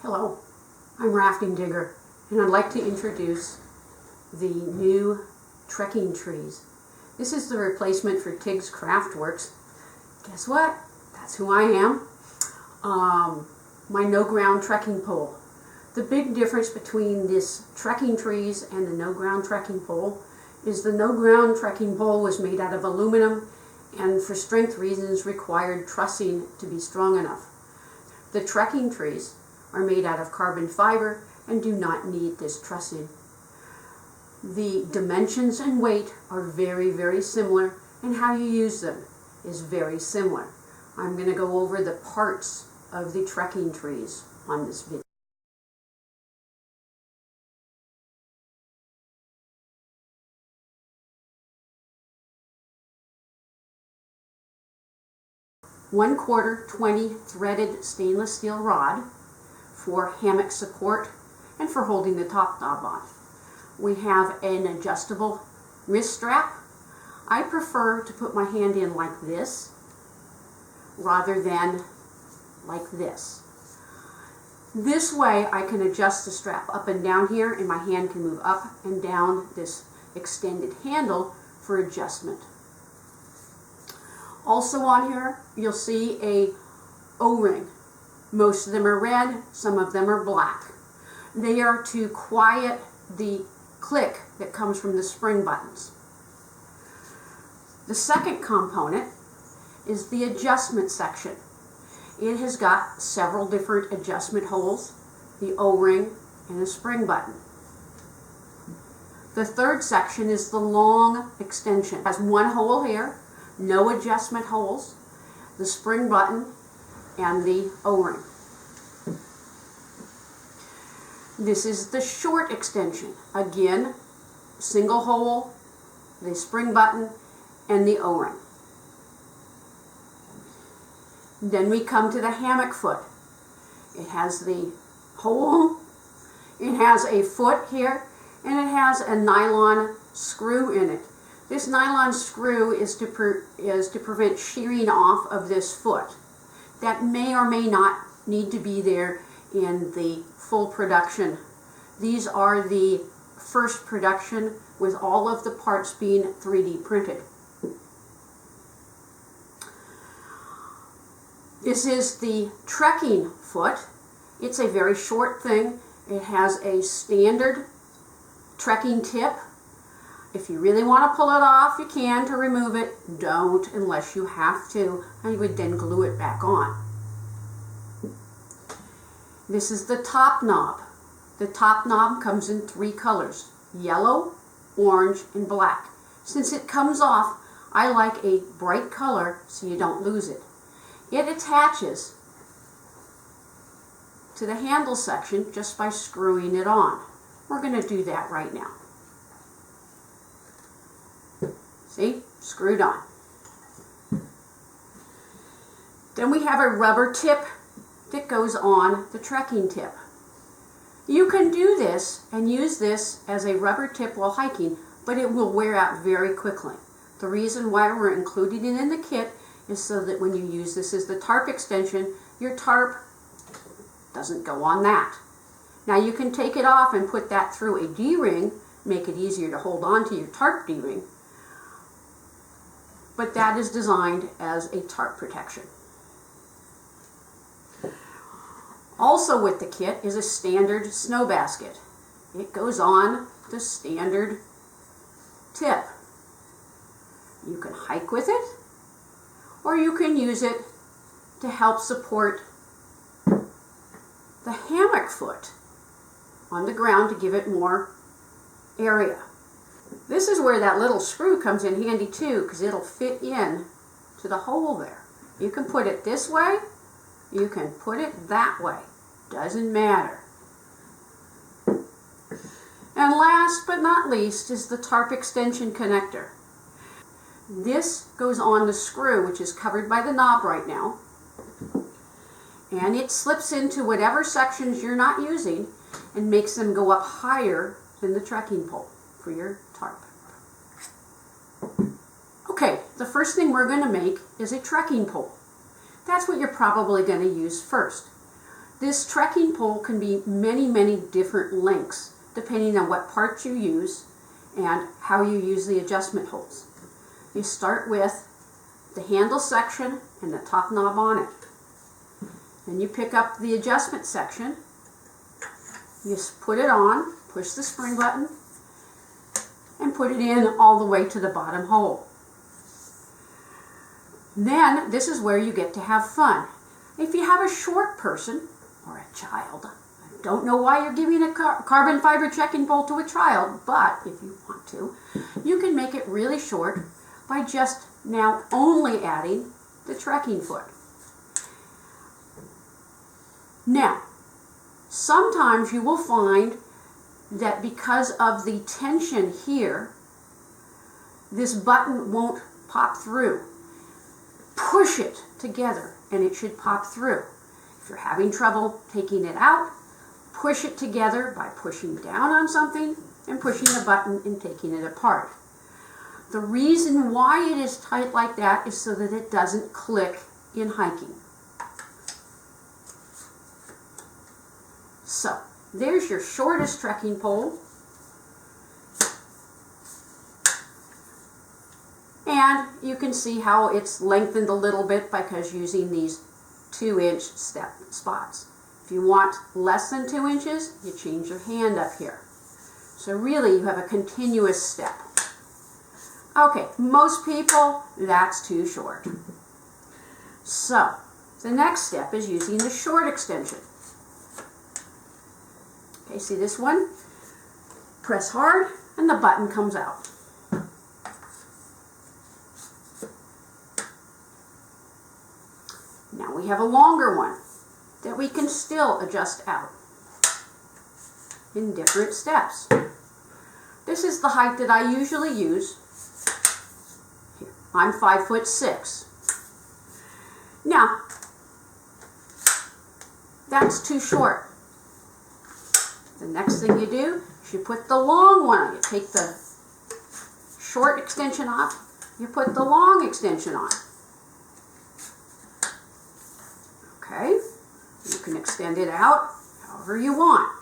Hello, I'm Rafting Digger, and I'd like to introduce the new Trekking Treez. This is the replacement for Tig's Craftworks. Guess what? That's who I am. My no-ground trekking pole. The big difference between this Trekking Treez and the no-ground trekking pole is the no-ground trekking pole was made out of aluminum and for strength reasons required trussing to be strong enough. The Trekking Treez are made out of carbon fiber and do not need this trussing. The dimensions and weight are very, very similar, and how you use them is very similar. I'm going to go over the parts of the Trekking Treez on this video. ¼ 20 threaded stainless steel rod for hammock support and for holding the top knob on. We have an adjustable wrist strap. I prefer to put my hand in like this rather than like this. This way I can adjust the strap up and down here, and my hand can move up and down this extended handle for adjustment. Also on here you'll see a O-ring. Most of them are red, some of them are black. They are to quiet the click that comes from the spring buttons. The second component is the adjustment section. It has got several different adjustment holes, the O-ring, and a spring button. The third section is the long extension. It has one hole here, no adjustment holes, the spring button, and the O-ring. This is the short extension. Again, single hole, the spring button, and the O-ring. Then we come to the hammock foot. It has the hole, it has a foot here, and it has a nylon screw in it. This nylon screw is to prevent shearing off of this foot. That may or may not need to be there in the full production. These are the first production with all of the parts being 3D printed. This is the trekking foot. It's a very short thing. It has a standard trekking tip. If you really want to pull it off, you can to remove it. Don't unless you have to, and you would then glue it back on. This is the top knob. The top knob comes in 3 colors, yellow, orange, and black. Since it comes off, I like a bright color so you don't lose it. It attaches to the handle section just by screwing it on. We're going to do that right now. See? Screwed on. Then we have a rubber tip that goes on the trekking tip. You can do this and use this as a rubber tip while hiking, but it will wear out very quickly. The reason why we're including it in the kit is so that when you use this as the tarp extension, your tarp doesn't go on that. Now you can take it off and put that through a D-ring, make it easier to hold on to your tarp D-ring, but that is designed as a tarp protection. Also with the kit is a standard snow basket. It goes on the standard tip. You can hike with it, or you can use it to help support the hammock foot on the ground to give it more area. This is where that little screw comes in handy too, because it'll fit in to the hole there. You can put it this way, you can put it that way. Doesn't matter. And last but not least is the tarp extension connector. This goes on the screw, which is covered by the knob right now, and it slips into whatever sections you're not using and makes them go up higher than the trekking pole for your tarp. Okay, the first thing we're going to make is a trekking pole. That's what you're probably going to use first. This trekking pole can be many, many different lengths depending on what parts you use and how you use the adjustment holes. You start with the handle section and the top knob on it. Then you pick up the adjustment section, you put it on, push the spring button, and put it in all the way to the bottom hole. Then this is where you get to have fun. If you have a short person or a child, I don't know why you're giving a carbon fiber trekking pole to a child, but if you want to, you can make it really short by just now only adding the trekking foot. Now, sometimes you will find that because of the tension here, this button won't pop through. Push it together and it should pop through. If you're having trouble taking it out, push it together by pushing down on something and pushing the button and taking it apart. The reason why it is tight like that is so that it doesn't click in hiking. So, there's your shortest trekking pole. And you can see how it's lengthened a little bit because using these 2-inch step spots. If you want less than 2 inches, you change your hand up here. So really you have a continuous step. Okay, most people, that's too short. So, the next step is using the short extension. Okay, see this one? Press hard and the button comes out. Now we have a longer one that we can still adjust out in different steps. This is the height that I usually use. Here, I'm 5'6". Now, that's too short. The next thing you do is you put the long one on. You take the short extension off, you put the long extension on. Okay, you can extend it out however you want.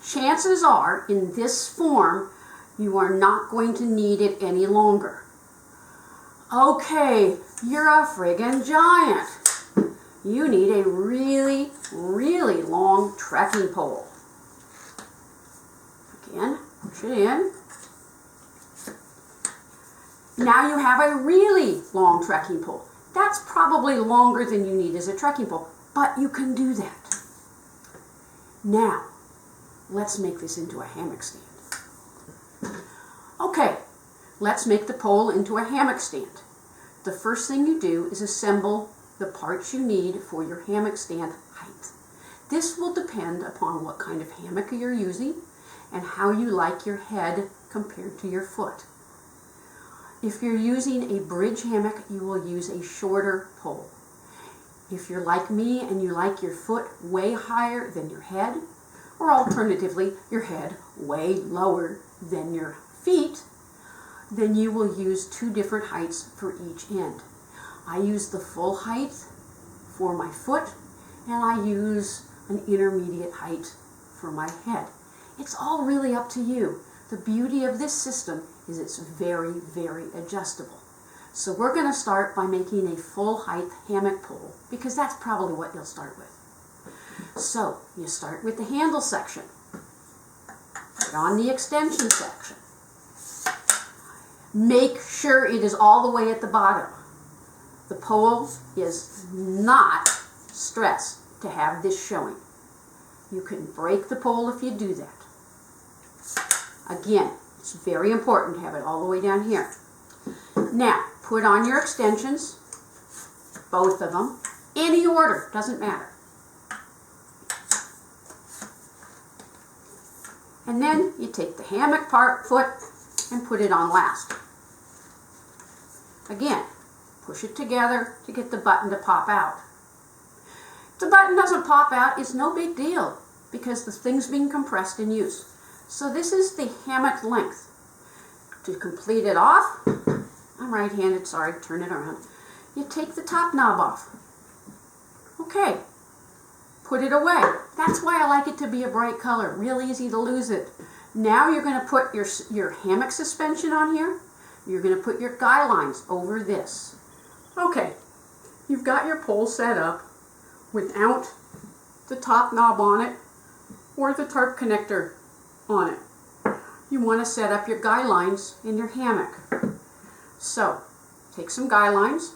Chances are, in this form, you are not going to need it any longer. Okay, you're a friggin' giant. You need a really, really long trekking pole. Again, push it in. Now you have a really long trekking pole. That's probably longer than you need as a trekking pole, but you can do that. Now, let's make this into a hammock stand. Okay, let's make the pole into a hammock stand. The first thing you do is assemble the parts you need for your hammock stand height. This will depend upon what kind of hammock you're using and how you like your head compared to your foot. If you're using a bridge hammock, you will use a shorter pole. If you're like me and you like your foot way higher than your head, or alternatively, your head way lower than your feet, then you will use 2 different heights for each end. I use the full height for my foot, and I use an intermediate height for my head. It's all really up to you. The beauty of this system is it's very, very adjustable. So we're going to start by making a full height hammock pole, because that's probably what you'll start with. So you start with the handle section. Put on the extension section. Make sure it is all the way at the bottom. The pole is not stressed to have this showing. You can break the pole if you do that. Again, it's very important to have it all the way down here. Now, put on your extensions, both of them, any order, doesn't matter. And then you take the hammock foot and put it on last. Again, push it together to get the button to pop out. If the button doesn't pop out, it's no big deal because the thing's being compressed in use. So this is the hammock length. To complete it off, I'm right-handed, sorry, turn it around. You take the top knob off. Okay, put it away. That's why I like it to be a bright color, real easy to lose it. Now you're going to put your hammock suspension on here. You're going to put your guy lines over this. Okay, you've got your pole set up without the top knob on it or the tarp connector on it. You want to set up your guy lines in your hammock. So, take some guy lines.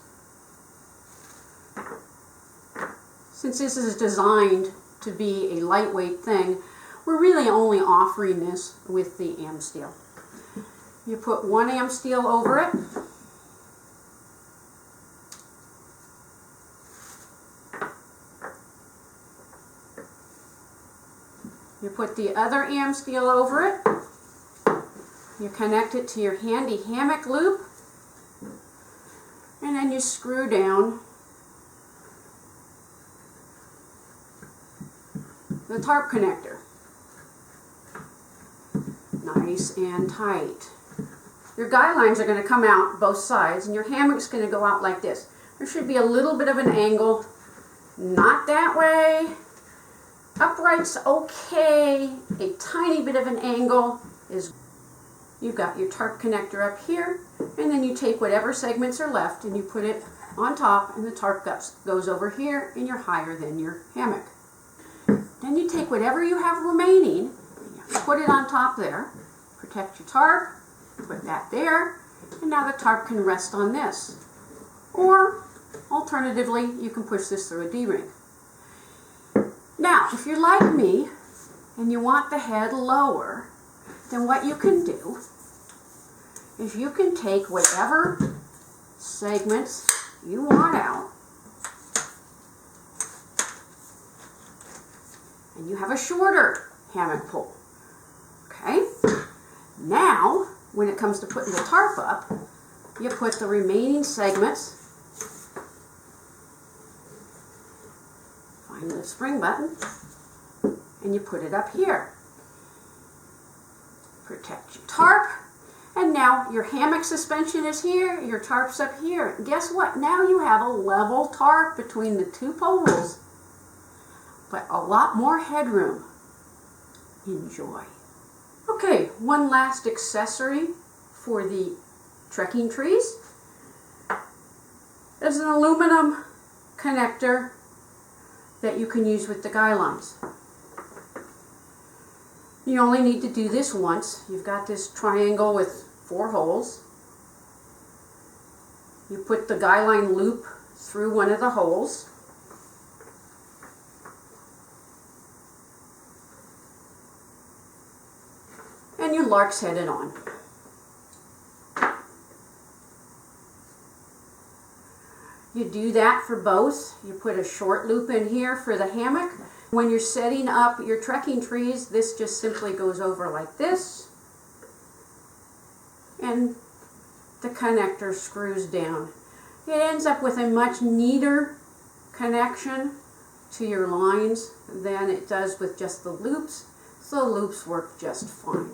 Since this is designed to be a lightweight thing, we're really only offering this with the am steel. You put 1 am steel over it. You put the other am steel over it. You connect it to your handy hammock loop. And then you screw down the tarp connector. Nice and tight. Your guy lines are going to come out both sides and your hammock's going to go out like this. There should be a little bit of an angle. Not that way. Upright's okay. A tiny bit of an angle is. You've got your tarp connector up here, and then you take whatever segments are left and you put it on top, and the tarp goes over here, and you're higher than your hammock. Then you take whatever you have remaining, and you put it on top there, protect your tarp, put that there, and now the tarp can rest on this. Or, alternatively, you can push this through a D-ring. Now, if you're like me, and you want the head lower, then what you can do is you can take whatever segments you want out, and you have a shorter hammock pole. Okay? Now, when it comes to putting the tarp up, you put the remaining segments, find the spring button, and you put it up here. Protect your tarp, and now your hammock suspension is here, your tarp's up here. Guess what? Now you have a level tarp between the two poles, but a lot more headroom. Enjoy. Okay, one last accessory for the Treeking Treez is an aluminum connector that you can use with the guy lines. You only need to do this once. You've got this triangle with 4 holes. You put the guy line loop through one of the holes. And you lark's head it on. You do that for both. You put a short loop in here for the hammock. When you're setting up your Treeking Treez, this just simply goes over like this, and the connector screws down. It ends up with a much neater connection to your lines than it does with just the loops, so the loops work just fine.